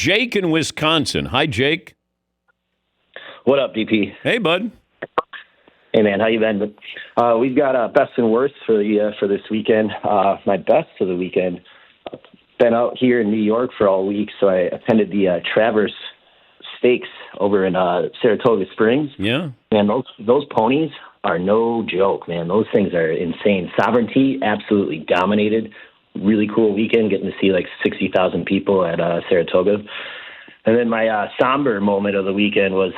Jake in Wisconsin. Hi, Jake. What up, DP? Hey, bud. Hey, man, how you been? We've got best and worst for this weekend. My best for the weekend. Been out here in New York for all week, so I attended the Traverse Stakes over in Saratoga Springs. Yeah. Man, those ponies are no joke, man. Those things are insane. Sovereignty absolutely dominated. Really cool weekend, getting to see like 60,000 people at Saratoga. And then my somber moment of the weekend was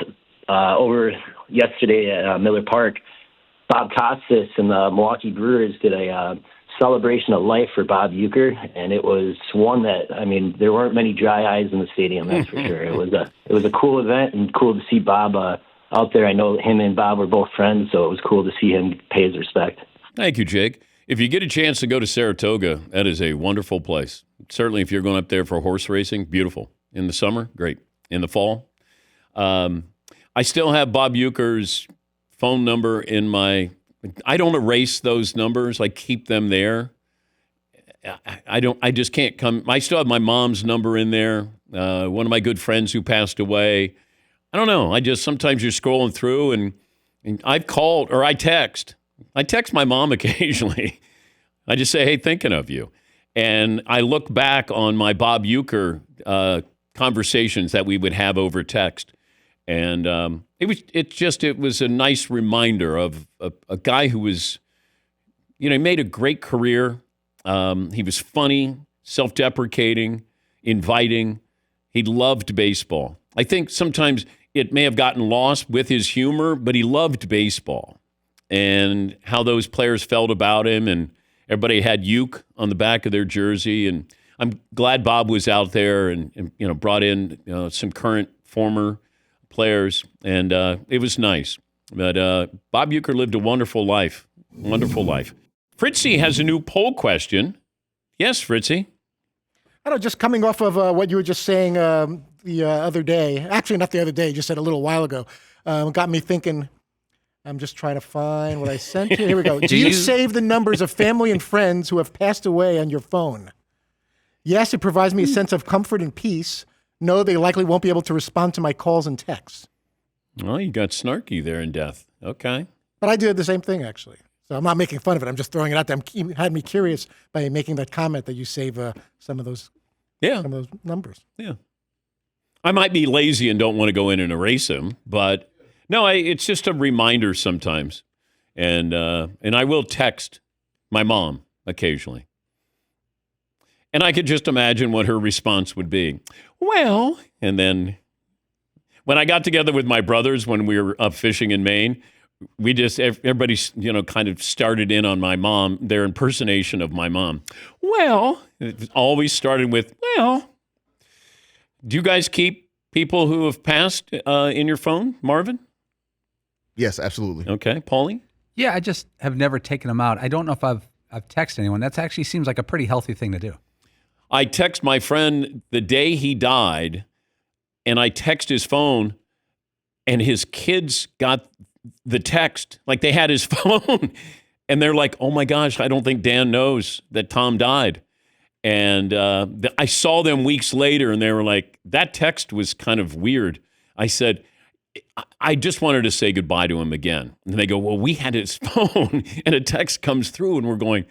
over yesterday at Miller Park. Bob Costas and the Milwaukee Brewers did a celebration of life for Bob Uecker, and it was one that, I mean, there weren't many dry eyes in the stadium, that's for sure. It was a cool event and cool to see Bob out there. I know him and Bob were both friends, so it was cool to see him pay his respect. Thank you, Jake. If you get a chance to go to Saratoga, that is a wonderful place. Certainly if you're going up there for horse racing, beautiful. In the summer, great. In the fall. I still have Bob Uecker's phone number in my... I don't erase those numbers. I keep them there. I just can't come... I still have my mom's number in there. One of my good friends who passed away. I don't know. Sometimes you're scrolling through and I've called or I text. I text my mom occasionally. I just say, hey, thinking of you. And I look back on my Bob Uecker conversations that we would have over text. And it was a nice reminder of a guy who was, he made a great career. He was funny, self-deprecating, inviting. He loved baseball. I think sometimes it may have gotten lost with his humor, but he loved baseball and how those players felt about him. And everybody had Uke on the back of their jersey. And I'm glad Bob was out there and brought in some current former players. And it was nice. But Bob Uecker lived a wonderful life. Wonderful life. Fritzy has a new poll question. Yes, Fritzy. I don't know, just coming off of what you were just saying the other day. Actually, not the other day, you just said a little while ago. Got me thinking. I'm just trying to find what I sent you. Here we go. Do you save the numbers of family and friends who have passed away on your phone? Yes, it provides me a sense of comfort and peace. No, they likely won't be able to respond to my calls and texts. Well, you got snarky there in death. Okay. But I did the same thing, actually. So I'm not making fun of it. I'm just throwing it out there. It had me curious by making that comment that you save some of those numbers. Yeah. I might be lazy and don't want to go in and erase them, but no, it's just a reminder sometimes. And I will text my mom occasionally. And I could just imagine what her response would be. Well, and then when I got together with my brothers when we were up fishing in Maine, everybody, kind of started in on my mom, their impersonation of my mom. Well, it always started with, well, do you guys keep people who have passed in your phone, Marvin? Yes, absolutely. Okay. Paulie? Yeah, I just have never taken them out. I don't know if I've texted anyone. That actually seems like a pretty healthy thing to do. I text my friend the day he died, and I text his phone, and his kids got the text. Like, they had his phone, and they're like, oh, my gosh, I don't think Dan knows that Tom died. And I saw them weeks later, and they were like, that text was kind of weird. I said, I just wanted to say goodbye to him again. And they go, well, we had his phone, and a text comes through, and we're going,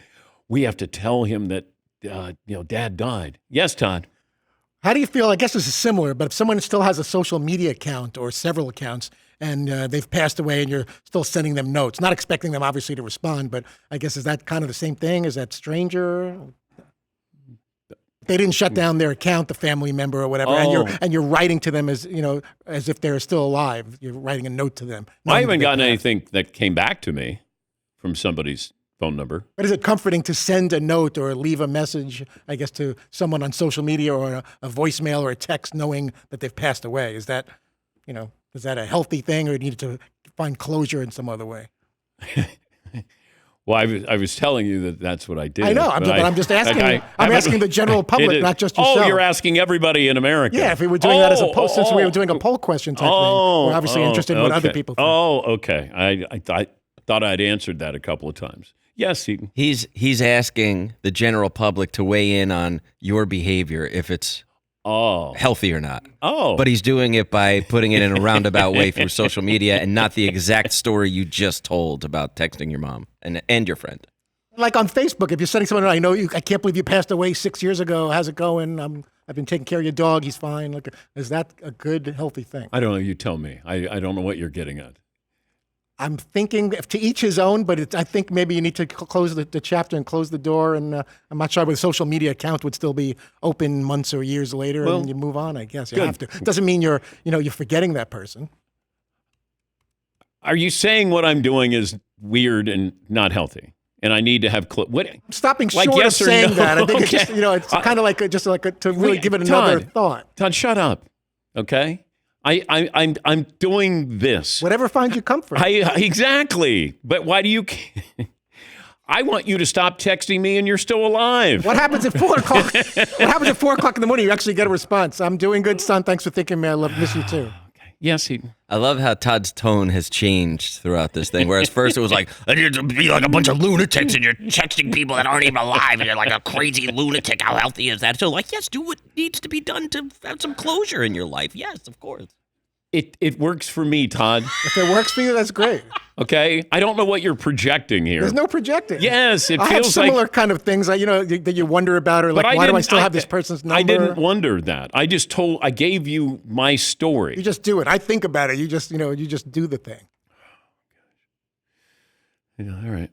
we have to tell him that, Dad died. Yes, Todd. How do you feel? I guess this is similar, but if someone still has a social media account or several accounts and they've passed away and you're still sending them notes, not expecting them obviously to respond, but I guess is that kind of the same thing? Is that stranger? They didn't shut down their account, the family member or whatever, and you're writing to them as if they're still alive. You're writing a note to them. I haven't gotten anything that came back to me from somebody's phone number. But is it comforting to send a note or leave a message, I guess, to someone on social media or a voicemail or a text knowing that they've passed away? Is that, is that a healthy thing, or do you need to find closure in some other way? Well, I was telling you that that's what I did. I know, but I'm just asking. I'm asking the general public, not just yourself. Oh, you're asking everybody in America. Yeah, if we were doing that as a poll, since we were doing a poll question type thing, we're obviously interested in what other people think. Oh, okay. I thought I'd answered that a couple of times. Yes, he's asking the general public to weigh in on your behavior if it's healthy or not. Oh. But he's doing it by putting it in a roundabout way through social media and not the exact story you just told about texting your mom and your friend. Like on Facebook, if you're sending someone, I can't believe you passed away 6 years ago. How's it going? I've been taking care of your dog. He's fine. Like, is that a good, healthy thing? I don't know. You tell me. I don't know what you're getting at. I'm thinking to each his own, but I think maybe you need to close the chapter and close the door. And I'm not sure whether the social media account would still be open months or years later, and you move on. I guess you have to. It doesn't mean you're forgetting that person. Are you saying what I'm doing is weird and not healthy, and I need to have what? I'm stopping Like short yes of or saying no? that. I think Okay. it's just kind of like to really give it another thought. Todd, shut up. Okay. I'm doing this. Whatever finds you comfort. Exactly. But why do you? I want you to stop texting me, and you're still alive. What happens at 4 o'clock? What happens at 4 o'clock in the morning? You actually get a response. I'm doing good, son. Thanks for thinking, man. Miss you too. Yes, I love how Todd's tone has changed throughout this thing. Whereas first it was like, I need to be like a bunch of lunatics and you're texting people that aren't even alive and you're like a crazy lunatic. How healthy is that? So like, yes, do what needs to be done to have some closure in your life. Yes, of course. It works for me, Todd. If it works for you, that's great. Okay? I don't know what you're projecting here. There's no projecting. Yes, it I have feels like similar kind of things that you wonder about, or like, why do I still have this person's number? I didn't wonder that. I gave you my story. You just do it. I think about it. You just do the thing. Yeah, all right.